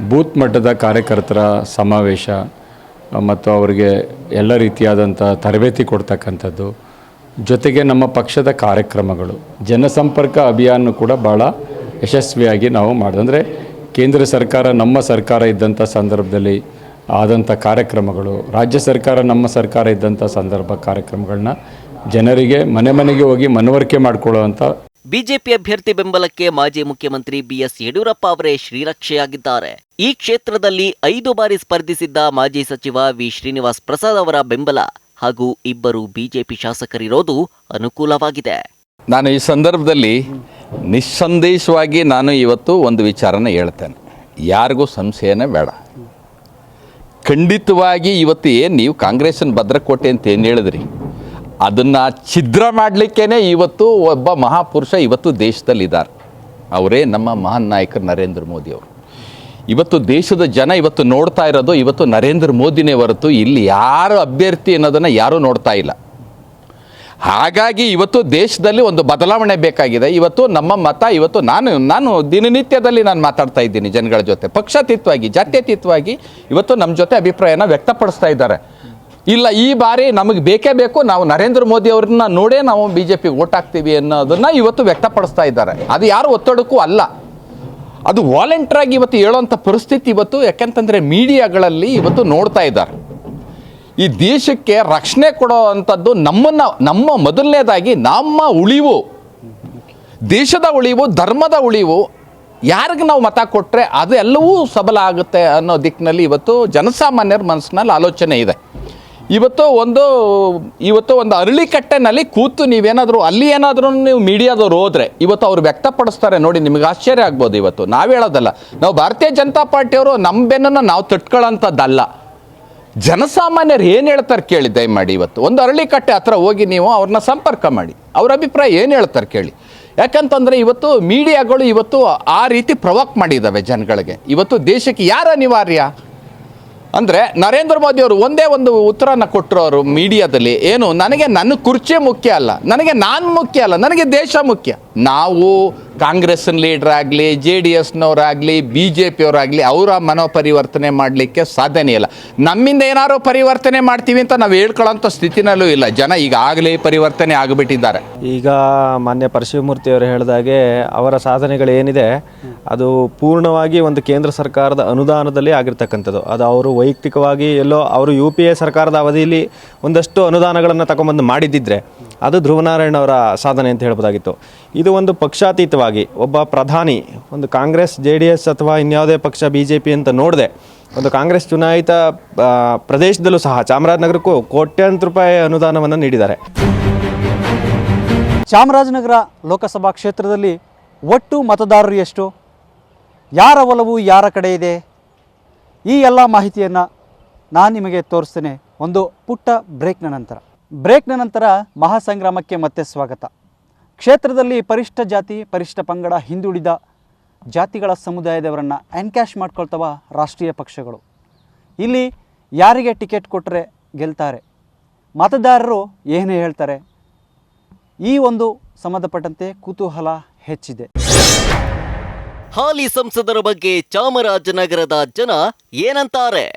ಬೂತ್ ಮಟ್ಟದ ಕಾರ್ಯಕರ್ತರ ಸಮಾವೇಶ ಮತ್ತು ಅವರಿಗೆ ಎಲ್ಲ ರೀತಿಯಾದಂಥ ತರಬೇತಿ ಕೊಡ್ತಕ್ಕಂಥದ್ದು, ಜೊತೆಗೆ ನಮ್ಮ ಪಕ್ಷದ ಕಾರ್ಯಕ್ರಮಗಳು, ಜನಸಂಪರ್ಕ ಅಭಿಯಾನ ಕೂಡ ಭಾಳ ಯಶಸ್ವಿಯಾಗಿ ನಾವು ಮಾಡಿದೆ. ಅಂದರೆ ಕೇಂದ್ರ ಸರ್ಕಾರ ನಮ್ಮ ಸರ್ಕಾರ ಇದ್ದಂಥ ಸಂದರ್ಭದಲ್ಲಿ ಆದಂಥ ಕಾರ್ಯಕ್ರಮಗಳು, ರಾಜ್ಯ ಸರ್ಕಾರ ನಮ್ಮ ಸರ್ಕಾರ ಇದ್ದಂಥ ಕಾರ್ಯಕ್ರಮಗಳನ್ನ ಜನರಿಗೆ ಮನೆ ಮನೆಗೆ ಹೋಗಿ ಮನವರಿಕೆ ಮಾಡಿಕೊಳ್ಳುವಂಥ. ಬಿಜೆಪಿ ಅಭ್ಯರ್ಥಿ ಬೆಂಬಲಕ್ಕೆ ಮಾಜಿ ಮುಖ್ಯಮಂತ್ರಿ ಬಿಎಸ್ ಯಡಿಯೂರಪ್ಪ ಅವರೇ ಶ್ರೀರಕ್ಷೆಯಾಗಿದ್ದಾರೆ. ಈ ಕ್ಷೇತ್ರದಲ್ಲಿ 5 ಬಾರಿ ಸ್ಪರ್ಧಿಸಿದ್ದ ಮಾಜಿ ಸಚಿವ ವಿ ಶ್ರೀನಿವಾಸ್ ಪ್ರಸಾದ್ ಅವರ ಬೆಂಬಲ ಹಾಗೂ ಇಬ್ಬರು ಬಿಜೆಪಿ ಶಾಸಕರಿರೋದು ಅನುಕೂಲವಾಗಿದೆ. ನಾನು ಈ ಸಂದರ್ಭದಲ್ಲಿ ನಿಸ್ಸಂದೇಶವಾಗಿ ನಾನು ಇವತ್ತು ಒಂದು ವಿಚಾರನ ಹೇಳ್ತೇನೆ, ಯಾರಿಗೂ ಸಂಶಯನೇ ಬೇಡ. ಖಂಡಿತವಾಗಿ ಇವತ್ತು ಏನು ನೀವು ಕಾಂಗ್ರೆಸ್ನ ಭದ್ರಕೋಟೆ ಅಂತ ಏನು ಹೇಳಿದ್ರಿ, ಅದನ್ನು ಛಿದ್ರ ಮಾಡಲಿಕ್ಕೇ ಇವತ್ತು ಒಬ್ಬ ಮಹಾಪುರುಷ ಇವತ್ತು ದೇಶದಲ್ಲಿದ್ದಾರೆ. ಅವರೇ ನಮ್ಮ ಮಹಾನ್ ನಾಯಕರು ನರೇಂದ್ರ ಮೋದಿ ಅವರು. ಇವತ್ತು ದೇಶದ ಜನ ಇವತ್ತು ನೋಡ್ತಾ ಇರೋದು ಇವತ್ತು ನರೇಂದ್ರ ಮೋದಿನೇ ಹೊರತು ಇಲ್ಲಿ ಯಾರು ಅಭ್ಯರ್ಥಿ ಅನ್ನೋದನ್ನು ಯಾರೂ ನೋಡ್ತಾ ಇಲ್ಲ. ಹಾಗಾಗಿ ಇವತ್ತು ದೇಶದಲ್ಲಿ ಒಂದು ಬದಲಾವಣೆ ಬೇಕಾಗಿದೆ. ಇವತ್ತು ನಮ್ಮ ಮತ ಇವತ್ತು ನಾನು ದಿನನಿತ್ಯದಲ್ಲಿ ನಾನು ಮಾತಾಡ್ತಾ ಇದ್ದೀನಿ ಜನಗಳ ಜೊತೆ, ಪಕ್ಷಾತೀತವಾಗಿ ಜಾತ್ಯತೀತವಾಗಿ ಇವತ್ತು ನಮ್ಮ ಜೊತೆ ಅಭಿಪ್ರಾಯನ ವ್ಯಕ್ತಪಡಿಸ್ತಾ ಇದ್ದಾರೆ. ಇಲ್ಲ, ಈ ಬಾರಿ ನಮಗೆ ಬೇಕೇ ಬೇಕು, ನಾವು ನರೇಂದ್ರ ಮೋದಿ ಅವ್ರನ್ನ ನೋಡೇ ನಾವು ಬಿಜೆಪಿಗೆ ವೋಟ್ ಹಾಕ್ತೀವಿ ಅನ್ನೋದನ್ನು ಇವತ್ತು ವ್ಯಕ್ತಪಡಿಸ್ತಾ ಇದ್ದಾರೆ. ಅದು ಯಾರು ಒತ್ತಡಕ್ಕೂ ಅಲ್ಲ, ಅದು ವಾಲಂಟ್ರಾಗಿ ಇವತ್ತು ಹೇಳೋಂಥ ಪರಿಸ್ಥಿತಿ ಇವತ್ತು, ಯಾಕೆಂತಂದರೆ ಮೀಡಿಯಾಗಳಲ್ಲಿ ಇವತ್ತು ನೋಡ್ತಾ ಇದ್ದಾರೆ. ಈ ದೇಶಕ್ಕೆ ರಕ್ಷಣೆ ಕೊಡೋ ಅಂಥದ್ದು ನಮ್ಮ ಮೊದಲನೇದಾಗಿ ನಮ್ಮ ಉಳಿವು, ದೇಶದ ಉಳಿವು, ಧರ್ಮದ ಉಳಿವು, ಯಾರಿಗೆ ನಾವು ಮತ ಕೊಟ್ಟರೆ ಅದು ಎಲ್ಲವೂ ಸಬಲ ಆಗುತ್ತೆ ಅನ್ನೋ ದಿಕ್ಕಿನಲ್ಲಿ ಇವತ್ತು ಜನಸಾಮಾನ್ಯರ ಮನಸ್ಸಿನಲ್ಲಿ ಆಲೋಚನೆ ಇದೆ. ಇವತ್ತು ಒಂದು ಅರಳಿಕಟ್ಟೆನಲ್ಲಿ ಕೂತು ನೀವೇನಾದರೂ ಅಲ್ಲಿ ಏನಾದರೂ ನೀವು ಮೀಡಿಯಾದವ್ರು ಹೋದರೆ ಇವತ್ತು ಅವ್ರು ವ್ಯಕ್ತಪಡಿಸ್ತಾರೆ ನೋಡಿ, ನಿಮಗೆ ಆಶ್ಚರ್ಯ ಆಗ್ಬೋದು. ಇವತ್ತು ನಾವು ಹೇಳೋದಲ್ಲ, ನಾವು ಭಾರತೀಯ ಜನತಾ ಪಾರ್ಟಿಯವರು ನಮ್ಮ ಬೆನ್ನನ್ನು ನಾವು ತಟ್ಕೊಳ್ಳೋಂಥದ್ದಲ್ಲ. ಜನಸಾಮಾನ್ಯರು ಏನು ಹೇಳ್ತಾರೆ ಕೇಳಿ ದಯಮಾಡಿ. ಇವತ್ತು ಒಂದು ಅರಳಿಕಟ್ಟೆ ಹತ್ರ ಹೋಗಿ ನೀವು ಅವ್ರನ್ನ ಸಂಪರ್ಕ ಮಾಡಿ, ಅವ್ರ ಅಭಿಪ್ರಾಯ ಏನು ಹೇಳ್ತಾರೆ ಕೇಳಿ. ಯಾಕಂತಂದರೆ ಇವತ್ತು ಮೀಡಿಯಾಗಳು ಇವತ್ತು ಆ ರೀತಿ ಪ್ರವೋಕ್ ಮಾಡಿದ್ದಾವೆ ಜನಗಳಿಗೆ. ಇವತ್ತು ದೇಶಕ್ಕೆ ಯಾರು ಅನಿವಾರ್ಯ ಅಂದರೆ ನರೇಂದ್ರ ಮೋದಿ ಅವರು ಒಂದೇ ಒಂದು ಉತ್ತರನ ಕೊಟ್ಟರು ಅವರು ಮೀಡಿಯಾದಲ್ಲಿ, ಏನು ನನಗೆ ನನ್ನ ಕುರ್ಚಿ ಮುಖ್ಯ ಅಲ್ಲ, ನನಗೆ ನಾನು ಮುಖ್ಯ ಅಲ್ಲ, ನನಗೆ ದೇಶ ಮುಖ್ಯ. ನಾವು ಕಾಂಗ್ರೆಸ್ನ ಲೀಡ್ರ್ ಆಗಲಿ, JDSನವರಾಗಲಿ, BJPಯವರಾಗಲಿ ಅವರ ಮನೋಪರಿವರ್ತನೆ ಮಾಡಲಿಕ್ಕೆ ಸಾಧ್ಯನೇ ಇಲ್ಲ. ನಮ್ಮಿಂದ ಏನಾದ್ರು ಪರಿವರ್ತನೆ ಮಾಡ್ತೀವಿ ಅಂತ ನಾವು ಹೇಳ್ಕೊಳ್ಳೋಂಥ ಸ್ಥಿತಿನಲ್ಲೂ ಇಲ್ಲ. ಜನ ಈಗಾಗಲೇ ಪರಿವರ್ತನೆ ಆಗಿಬಿಟ್ಟಿದ್ದಾರೆ. ಈಗ ಮಾನ್ಯ ಪರಶಿವಮೂರ್ತಿಯವರು ಹೇಳಿದಾಗೆ ಅವರ ಸಾಧನೆಗಳು ಏನಿದೆ ಅದು ಪೂರ್ಣವಾಗಿ ಒಂದು ಕೇಂದ್ರ ಸರ್ಕಾರದ ಅನುದಾನದಲ್ಲಿ ಆಗಿರ್ತಕ್ಕಂಥದ್ದು. ಅದು ಅವರು ವೈಯಕ್ತಿಕವಾಗಿ ಎಲ್ಲೋ ಅವರು UPA ಸರ್ಕಾರದ ಅವಧಿಯಲ್ಲಿ ಒಂದಷ್ಟು ಅನುದಾನಗಳನ್ನು ತಗೊಂಬಂದು ಮಾಡಿದ್ದಿದ್ರೆ ಅದು ಧ್ರುವನಾರಾಯಣ್ ಅವರ ಸಾಧನೆ ಅಂತ ಹೇಳ್ಬೋದಾಗಿತ್ತು. ಇದು ಒಂದು ಪಕ್ಷಾತೀತವಾಗಿ ಒಬ್ಬ ಪ್ರಧಾನಿ ಒಂದು ಕಾಂಗ್ರೆಸ್ JDS ಅಥವಾ ಇನ್ಯಾವುದೇ ಪಕ್ಷ BJP ಅಂತ ನೋಡದೆ ಒಂದು ಕಾಂಗ್ರೆಸ್ ಚುನಾಯಿತ ಪ್ರದೇಶದಲ್ಲೂ ಸಹ ಚಾಮರಾಜನಗರಕ್ಕೂ ಕೋಟ್ಯಾಂತರ ರೂಪಾಯಿ ಅನುದಾನವನ್ನು ನೀಡಿದ್ದಾರೆ. ಚಾಮರಾಜನಗರ ಲೋಕಸಭಾ ಕ್ಷೇತ್ರದಲ್ಲಿ ಒಟ್ಟು ಮತದಾರರು ಎಷ್ಟು, ಯಾರ ಒಲವು ಯಾರ ಕಡೆ ಇದೆ, ಈ ಎಲ್ಲ ಮಾಹಿತಿಯನ್ನು ನಾನು ನಿಮಗೆ ತೋರಿಸ್ತೇನೆ ಒಂದು ಪುಟ್ಟ ಬ್ರೇಕ್ನ ನಂತರ ಮಹಾಸಂಗ್ರಾಮಕ್ಕೆ ಮತ್ತೆ ಸ್ವಾಗತ. ಕ್ಷೇತ್ರದಲ್ಲಿ ಪರಿಶಿಷ್ಟ ಜಾತಿ, ಪರಿಶಿಷ್ಟ ಪಂಗಡ, ಹಿಂದುಳಿದ ಜಾತಿಗಳ ಸಮುದಾಯದವರನ್ನು ಎನ್ಕ್ಯಾಶ್ ಮಾಡ್ಕೊಳ್ತವ ರಾಷ್ಟ್ರೀಯ ಪಕ್ಷಗಳು. ಇಲ್ಲಿ ಯಾರಿಗೆ ಟಿಕೆಟ್ ಕೊಟ್ಟರೆ ಗೆಲ್ತಾರೆ, ಮತದಾರರು ಏನು ಹೇಳ್ತಾರೆ, ಈ ಒಂದು ಸಂಬಂಧಪಟ್ಟಂತೆ ಕುತೂಹಲ ಹೆಚ್ಚಿದೆ. ಹಾಲಿ ಸಂಸದರ ಬಗ್ಗೆ ಚಾಮರಾಜನಗರದ ಜನ ಏನಂತಾರೆ?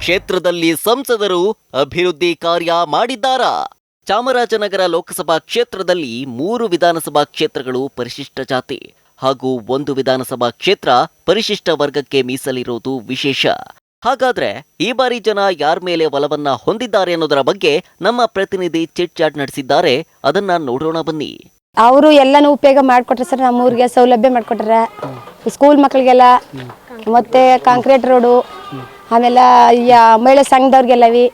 ಕ್ಷೇತ್ರದಲ್ಲಿ ಸಂಸದರು ಅಭಿವೃದ್ಧಿ ಕಾರ್ಯ ಮಾಡಿದ್ದಾರಾ? ಚಾಮರಾಜನಗರ ಲೋಕಸಭಾ ಕ್ಷೇತ್ರದಲ್ಲಿ 3 ವಿಧಾನಸಭಾ ಕ್ಷೇತ್ರಗಳು ಪರಿಶಿಷ್ಟ ಜಾತಿ ಹಾಗೂ 1 ವಿಧಾನಸಭಾ ಕ್ಷೇತ್ರ ಪರಿಶಿಷ್ಟ ವರ್ಗಕ್ಕೆ ಮೀಸಲಿರುವುದು ವಿಶೇಷ. ಹಾಗಾದ್ರೆ ಈ ಬಾರಿ ಜನ ಯಾರ ಮೇಲೆ ಒಲವನ್ನ ಹೊಂದಿದ್ದಾರೆ ಅನ್ನೋದರ ಬಗ್ಗೆ ನಮ್ಮ ಪ್ರತಿನಿಧಿ ಚಿಟ್ ಚಾಟ್ ನಡೆಸಿದ್ದಾರೆ. ಅದನ್ನ ನೋಡೋಣ ಬನ್ನಿ. ಅವರು ಎಲ್ಲಾನು ಉಪಯೋಗ ಮಾಡಿಕೊಟ್ರೆ ಸರ್, ನಮ್ಮೂರಿಗೆ ಸೌಲಭ್ಯ ಮಾಡಿಕೊಟ್ರೆ, ಸ್ಕೂಲ್ ಮಕ್ಕಳಿಗೆಲ್ಲ, ಮತ್ತೆ ಕಾಂಕ್ರೀಟ್ ರೋಡು, ಆಮೇಲೆ ಮಹಿಳಾ ಸಂಘದವ್ರಿಗೆಲ್ಲವಿ.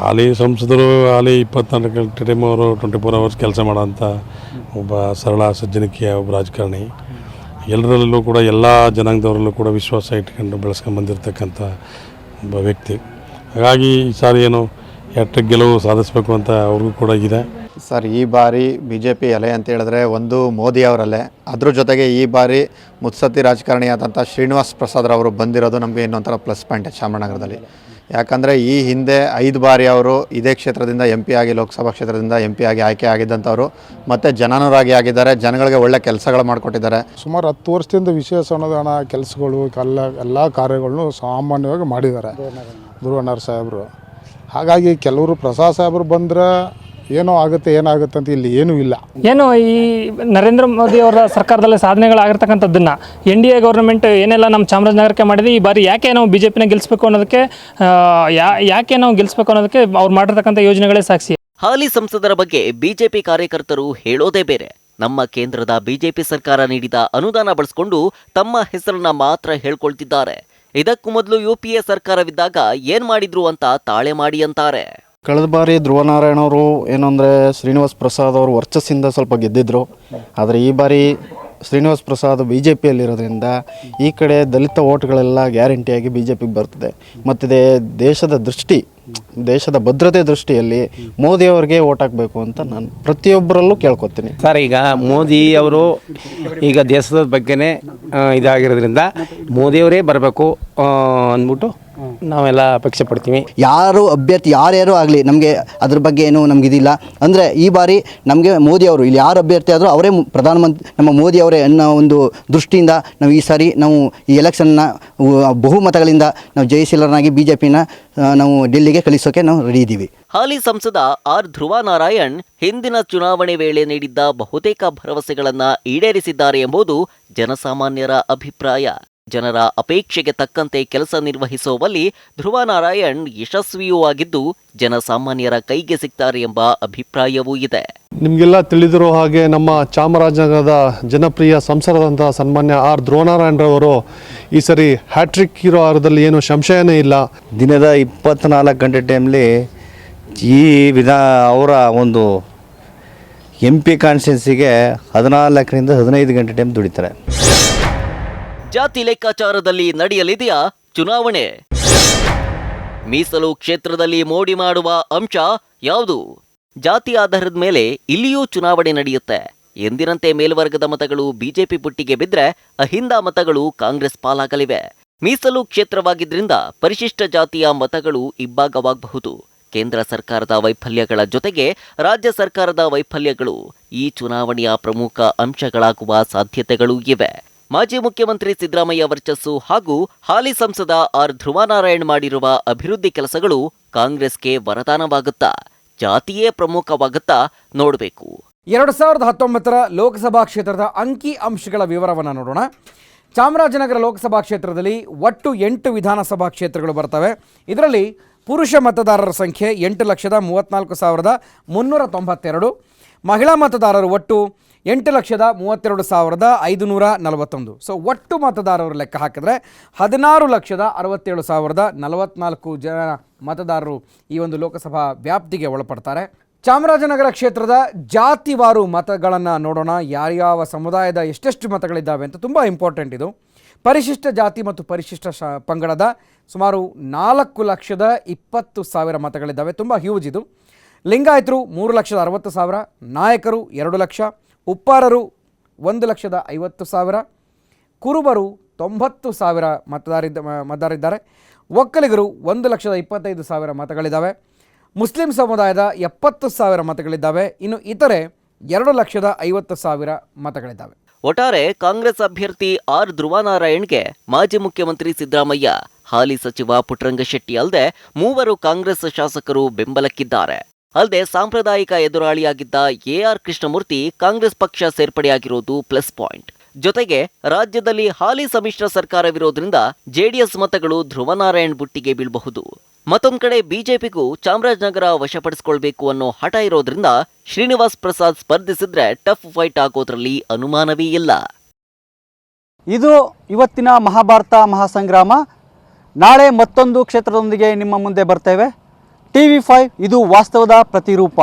ಹಾಲಿ ಸಂಸದರು ಹಾಲಿ 24 ಗಂಟೆ ಟೈಮ್ ಅವರು 24 ಅವರ್ಸ್ ಕೆಲಸ ಮಾಡೋಂಥ ಒಬ್ಬ ಸರಳ ಸಜ್ಜನಿಕೆಯ ಒಬ್ಬ ರಾಜಕಾರಣಿ. ಎಲ್ಲರಲ್ಲೂ ಕೂಡ ಎಲ್ಲ ಜನಾಂಗದವರಲ್ಲೂ ಕೂಡ ವಿಶ್ವಾಸ ಇಟ್ಕೊಂಡು ಬೆಳೆಸ್ಕೊಂಡು ಬಂದಿರತಕ್ಕಂಥ ಒಬ್ಬ ವ್ಯಕ್ತಿ. ಹಾಗಾಗಿ ಈ ಸಾರಿ ಏನು ಹ್ಯಾಟ್ರಿಕ್ ಗೆಲುವು ಸಾಧಿಸಬೇಕು ಅಂತ ಅವ್ರಿಗೂ ಕೂಡ ಇದೆ. ಸರ್, ಈ ಬಾರಿ BJP ಅಲೆ ಅಂತ ಹೇಳಿದ್ರೆ ಒಂದು ಮೋದಿ ಅವರಲ್ಲೇ, ಅದ್ರ ಜೊತೆಗೆ ಈ ಬಾರಿ ಮುತ್ಸದ್ದಿ ರಾಜಕಾರಣಿಯಾದಂಥ ಶ್ರೀನಿವಾಸ್ ಪ್ರಸಾದ್ ಅವರು ಬಂದಿರೋದು ನಮಗೆ ಇನ್ನೊಂಥರ ಪ್ಲಸ್ ಪಾಯಿಂಟ್ ಚಾಮರಾಜನಗರದಲ್ಲಿ. ಯಾಕಂದರೆ ಈ ಹಿಂದೆ 5 ಬಾರಿ ಅವರು ಇದೇ ಕ್ಷೇತ್ರದಿಂದ MP ಆಗಿ, ಲೋಕಸಭಾ ಕ್ಷೇತ್ರದಿಂದ MP ಆಗಿ ಆಯ್ಕೆ ಆಗಿದ್ದಂಥವ್ರು, ಮತ್ತು ಜನನೂರಾಗಿ ಆಗಿದ್ದಾರೆ. ಜನಗಳಿಗೆ ಒಳ್ಳೆ ಕೆಲಸಗಳು ಮಾಡಿಕೊಟ್ಟಿದ್ದಾರೆ. ಸುಮಾರು 10 ವರ್ಷದಿಂದ ವಿಶೇಷ ಅನುದಾನ ಕೆಲಸಗಳು ಎಲ್ಲ ಕಾರ್ಯಗಳನ್ನು ಸಾಮಾನ್ಯವಾಗಿ ಮಾಡಿದ್ದಾರೆ ಧ್ರುವನಾರ್ ಸಾಹೇಬರು. ಹಾಗಾಗಿ ಕೆಲವರು ಪ್ರಸಾದ್ ಸಾಹೇಬರು ಬಂದರೆ ಏನೋ ಆಗುತ್ತೆ ಏನಾಗುತ್ತೆ ಅಂತ ಇಲ್ಲಿ ಏನೂ ಇಲ್ಲ. ಏನು ಈ ನರೇಂದ್ರ ಮೋದಿ ಅವರ ಸರ್ಕಾರದಲ್ಲಿ ಸಾಧನೆಗಳಾಗಿರ್ತಕ್ಕಂಥದ್ದನ್ನು NDA ಗೌರ್ಮೆಂಟ್ ಏನೆಲ್ಲ ನಮ್ಮ ಚಾಮರಾಜನಗರಕ್ಕೆ ಮಾಡಿದೆ, ಈ ಬಾರಿ ಯಾಕೆ ನಾವು BJPನ ಗೆಲ್ಲಿಸಬೇಕು ಅನ್ನೋದಕ್ಕೆ ಅವ್ರು ಮಾಡಿರ್ತಕ್ಕಂಥ ಯೋಜನೆಗಳೇ ಸಾಕ್ಷಿ. ಹಾಲಿ ಸಂಸದರ ಬಗ್ಗೆ ಬಿಜೆಪಿ ಕಾರ್ಯಕರ್ತರು ಹೇಳೋದೇ ಬೇರೆ. ನಮ್ಮ ಕೇಂದ್ರದ ಬಿಜೆಪಿ ಸರ್ಕಾರ ನೀಡಿದ ಅನುದಾನ ಬಳಸಿಕೊಂಡು ತಮ್ಮ ಹೆಸರನ್ನ ಮಾತ್ರ ಹೇಳ್ಕೊಳ್ತಿದ್ದಾರೆ. ಇದಕ್ಕೂ ಮೊದಲು UPA ಸರ್ಕಾರವಿದ್ದಾಗ ಏನ್ ಮಾಡಿದ್ರು ಅಂತ ತಾಳೆ ಮಾಡಿ ಅಂತಾರೆ. ಕಳೆದ ಬಾರಿ ಧ್ರುವನಾರಾಯಣ ಅವರು ಏನಂದರೆ ಶ್ರೀನಿವಾಸ್ ಪ್ರಸಾದ್ ಅವರು ವರ್ಚಸ್ಸಿಂದ ಸ್ವಲ್ಪ ಗೆದ್ದಿದ್ರು. ಆದರೆ ಈ ಬಾರಿ ಶ್ರೀನಿವಾಸ್ ಪ್ರಸಾದ್ BJPಯಲ್ಲಿರೋದ್ರಿಂದ ಈ ಕಡೆ ದಲಿತ ಓಟ್ಗಳೆಲ್ಲ ಗ್ಯಾರಂಟಿಯಾಗಿ BJPಗೆ ಬರ್ತದೆ. ಮತ್ತು ದೇಶದ ಭದ್ರತೆ ದೃಷ್ಟಿಯಲ್ಲಿ ಮೋದಿ ಅವ್ರಿಗೆ ಓಟ್ ಹಾಕಬೇಕು ಅಂತ ನಾನು ಪ್ರತಿಯೊಬ್ಬರಲ್ಲೂ ಕೇಳ್ಕೊತೀನಿ. ಸರ್, ಈಗ ಮೋದಿ ಅವರು ಈಗ ದೇಶದ ಬಗ್ಗೆನೇ ಇದಾಗಿರೋದ್ರಿಂದ ಮೋದಿಯವರೇ ಬರಬೇಕು ಅಂದ್ಬಿಟ್ಟು ನಾವೆಲ್ಲ ಅಪೇಕ್ಷೆ ಪಡ್ತೀವಿ. ಯಾರು ಅಭ್ಯರ್ಥಿ ಯಾರ್ಯಾರು ಆಗಲಿ ನಮಗೆ ಅದ್ರ ಬಗ್ಗೆ ಏನು ನಮಗಿದಿಲ್ಲ. ಅಂದರೆ ಈ ಬಾರಿ ನಮಗೆ ಮೋದಿ ಅವರು ಇಲ್ಲಿ ಯಾರು ಅಭ್ಯರ್ಥಿ ಆದರೂ ಅವರೇ ಪ್ರಧಾನಮಂತ್ರಿ, ನಮ್ಮ ಮೋದಿ ಅವರೇ ಅನ್ನೋ ಒಂದು ದೃಷ್ಟಿಯಿಂದ ನಾವು ಈ ಸಾರಿ ನಾವು ಈ ಎಲೆಕ್ಷನ್ನ ಬಹುಮತಗಳಿಂದ ನಾವು ಜಯಿಸಿಲ್ಲರನಾಗಿ BJPನ ನಾವು ಡೆಲ್ಲಿಗೆ ಕಳಿಸೋಕೆ ನಾವು ರೆಡಿ ಇದ್ದೀವಿ. ಹಾಲಿ ಸಂಸದ ಆರ್ ಧ್ರುವನಾರಾಯಣ್ ಹಿಂದಿನ ಚುನಾವಣೆ ವೇಳೆ ನೀಡಿದ್ದ ಬಹುತೇಕ ಭರವಸೆಗಳನ್ನ ಈಡೇರಿಸಿದ್ದಾರೆ ಎಂಬುದು ಜನಸಾಮಾನ್ಯರ ಅಭಿಪ್ರಾಯ. ಜನರ ಅಪೇಕ್ಷೆಗೆ ತಕ್ಕಂತೆ ಕೆಲಸ ನಿರ್ವಹಿಸುವಲ್ಲಿ ಧ್ರುವನಾರಾಯಣ್ ಯಶಸ್ವಿಯೂ ಆಗಿದ್ದು ಜನಸಾಮಾನ್ಯರ ಕೈಗೆ ಸಿಗ್ತಾರೆ ಎಂಬ ಅಭಿಪ್ರಾಯವೂ ಇದೆ. ನಿಮಗೆಲ್ಲ ತಿಳಿದಿರೋ ಹಾಗೆ ನಮ್ಮ ಚಾಮರಾಜನಗರದ ಜನಪ್ರಿಯ ಸಂಸದರಾದಂಥ ಸನ್ಮಾನ್ಯ ಆರ್ ಧ್ರುವನಾರಾಯಣರವರು ಈ ಸರಿ ಹ್ಯಾಟ್ರಿಕ್ ಇರೋ ಆರದಲ್ಲಿ ಏನು ಸಂಶಯನೇ ಇಲ್ಲ. ದಿನದ 24 ಗಂಟೆ ಟೈಮ್ಲಿ ಈ ಅವರ ಒಂದು MP ಕಾನ್ಸ್ಟಿಟ್ಯೂನ್ಸಿಗೆ 14ರಿಂದ 15 ಗಂಟೆ ಟೈಮ್ ದುಡಿತಾರೆ. ಜಾತಿ ಲೆಕ್ಕಾಚಾರದಲ್ಲಿ ನಡೆಯಲಿದೆಯಾ ಚುನಾವಣೆ? ಮೀಸಲು ಕ್ಷೇತ್ರದಲ್ಲಿ ಮೋಡಿ ಮಾಡುವ ಅಂಶ ಯಾವುದು? ಜಾತಿ ಆಧಾರದ ಮೇಲೆ ಇಲ್ಲಿಯೂ ಚುನಾವಣೆ ನಡೆಯುತ್ತೆ. ಎಂದಿನಂತೆ ಮೇಲ್ವರ್ಗದ ಮತಗಳು ಬಿಜೆಪಿ ಪುಟ್ಟಿಗೆ ಬಿದ್ದರೆ ಅಹಿಂದ ಮತಗಳು ಕಾಂಗ್ರೆಸ್ ಪಾಲಾಗಲಿವೆ. ಮೀಸಲು ಕ್ಷೇತ್ರವಾಗಿದ್ರಿಂದ ಪರಿಶಿಷ್ಟ ಜಾತಿಯ ಮತಗಳು ಇಬ್ಬಾಗವಾಗಬಹುದು. ಕೇಂದ್ರ ಸರ್ಕಾರದ ವೈಫಲ್ಯಗಳ ಜೊತೆಗೆ ರಾಜ್ಯ ಸರ್ಕಾರದ ವೈಫಲ್ಯಗಳು ಈ ಚುನಾವಣೆಯ ಪ್ರಮುಖ ಅಂಶಗಳಾಗುವ ಸಾಧ್ಯತೆಗಳೂ ಇವೆ. ಮಾಜಿ ಮುಖ್ಯಮಂತ್ರಿ ಸಿದ್ದರಾಮಯ್ಯ ವರ್ಚಸ್ಸು ಹಾಗೂ ಹಾಲಿ ಸಂಸದ ಆರ್ ಧ್ರುವನಾರಾಯಣ್ ಮಾಡಿರುವ ಅಭಿವೃದ್ಧಿ ಕೆಲಸಗಳು ಕಾಂಗ್ರೆಸ್ಗೆ ವರದಾನವಾಗುತ್ತಾ, ಜಾತಿಯೇ ಪ್ರಮುಖವಾಗುತ್ತಾ ನೋಡಬೇಕು. 2019 ಲೋಕಸಭಾ ಕ್ಷೇತ್ರದ ಅಂಕಿ ಅಂಶಗಳ ವಿವರವನ್ನು ನೋಡೋಣ. ಚಾಮರಾಜನಗರ ಲೋಕಸಭಾ ಕ್ಷೇತ್ರದಲ್ಲಿ ಒಟ್ಟು 8 ವಿಧಾನಸಭಾ ಕ್ಷೇತ್ರಗಳು ಬರ್ತವೆ. ಇದರಲ್ಲಿ ಪುರುಷ ಮತದಾರರ ಸಂಖ್ಯೆ 8,34,392, ಮಹಿಳಾ ಮತದಾರರು ಒಟ್ಟು 8,32,541. ಸೊ ಒಟ್ಟು ಮತದಾರರು ಲೆಕ್ಕ ಹಾಕಿದ್ರೆ 16,67,044 ಜನ ಮತದಾರರು ಈ ಒಂದು ಲೋಕಸಭಾ ವ್ಯಾಪ್ತಿಗೆ ಒಳಪಡ್ತಾರೆ. ಚಾಮರಾಜನಗರ ಕ್ಷೇತ್ರದ ಜಾತಿವಾರು ಮತಗಳನ್ನು ನೋಡೋಣ. ಯಾರ್ಯಾವ ಸಮುದಾಯದ ಎಷ್ಟೆಷ್ಟು ಮತಗಳಿದ್ದಾವೆ ಅಂತ ತುಂಬ ಇಂಪಾರ್ಟೆಂಟ್ ಇದು. ಪರಿಶಿಷ್ಟ ಜಾತಿ ಮತ್ತು ಪರಿಶಿಷ್ಟ ಪಂಗಡದ ಸುಮಾರು 4,20,000 ಮತಗಳಿದ್ದಾವೆ. ತುಂಬ ಹ್ಯೂಜ್ ಇದು. ಲಿಂಗಾಯತರು 3,60,000, ನಾಯಕರು 2 ಲಕ್ಷ, ಉಪ್ಪಾರರು 1,50,000, ಕುರುಬರು 90,000 ಮತದಾರರಿದ್ದಾರೆ. ಒಕ್ಕಲಿಗರು 1,25,000 ಮತಗಳಿದ್ದಾವೆ. ಮುಸ್ಲಿಂ ಸಮುದಾಯದ 70,000 ಮತಗಳಿದ್ದಾವೆ. ಇನ್ನು ಇತರೆ 2,50,000 ಮತಗಳಿದ್ದಾವೆ. ಒಟ್ಟಾರೆ ಕಾಂಗ್ರೆಸ್ ಅಭ್ಯರ್ಥಿ ಆರ್ ಧ್ರುವನಾರಾಯಣ್ಗೆ ಮಾಜಿ ಮುಖ್ಯಮಂತ್ರಿ ಸಿದ್ದರಾಮಯ್ಯ, ಹಾಲಿ ಸಚಿವ ಪುಟ್ಟರಂಗಶೆಟ್ಟಿ ಅಲ್ಲದೆ 3 ಕಾಂಗ್ರೆಸ್ ಶಾಸಕರು ಬೆಂಬಲಕ್ಕಿದ್ದಾರೆ. ಅಲ್ಲದೆ ಸಾಂಪ್ರದಾಯಿಕ ಎದುರಾಳಿಯಾಗಿದ್ದ ಎಆರ್ ಕೃಷ್ಣಮೂರ್ತಿ ಕಾಂಗ್ರೆಸ್ ಪಕ್ಷ ಸೇರ್ಪಡೆಯಾಗಿರೋದು ಪ್ಲಸ್ ಪಾಯಿಂಟ್. ಜೊತೆಗೆ ರಾಜ್ಯದಲ್ಲಿ ಹಾಲಿ ಸಮ್ಮಿಶ್ರ ಸರ್ಕಾರವಿರೋದ್ರಿಂದ ಜೆಡಿಎಸ್ ಮತಗಳು ಧ್ರುವನಾರಾಯಣ್ ಬುಟ್ಟಿಗೆ ಬೀಳಬಹುದು. ಮತ್ತೊಂದು ಕಡೆ ಬಿಜೆಪಿಗೂ ಚಾಮರಾಜನಗರ ವಶಪಡಿಸಿಕೊಳ್ಬೇಕು ಅನ್ನೋ ಹಠ ಇರೋದ್ರಿಂದ ಶ್ರೀನಿವಾಸ್ ಪ್ರಸಾದ್ ಸ್ಪರ್ಧಿಸಿದ್ರೆ ಟಫ್ ಫೈಟ್ ಆಗೋದ್ರಲ್ಲಿ ಅನುಮಾನವೇ ಇಲ್ಲ. ಇದು ಇವತ್ತಿನ ಮಹಾಭಾರತ ಮಹಾಸಂಗ್ರಾಮ. ನಾಳೆ ಮತ್ತೊಂದು ಕ್ಷೇತ್ರದೊಂದಿಗೆ ನಿಮ್ಮ ಮುಂದೆ ಬರ್ತೇವೆ. TV5 ಇದು ವಾಸ್ತವದ ಪ್ರತಿರೂಪ.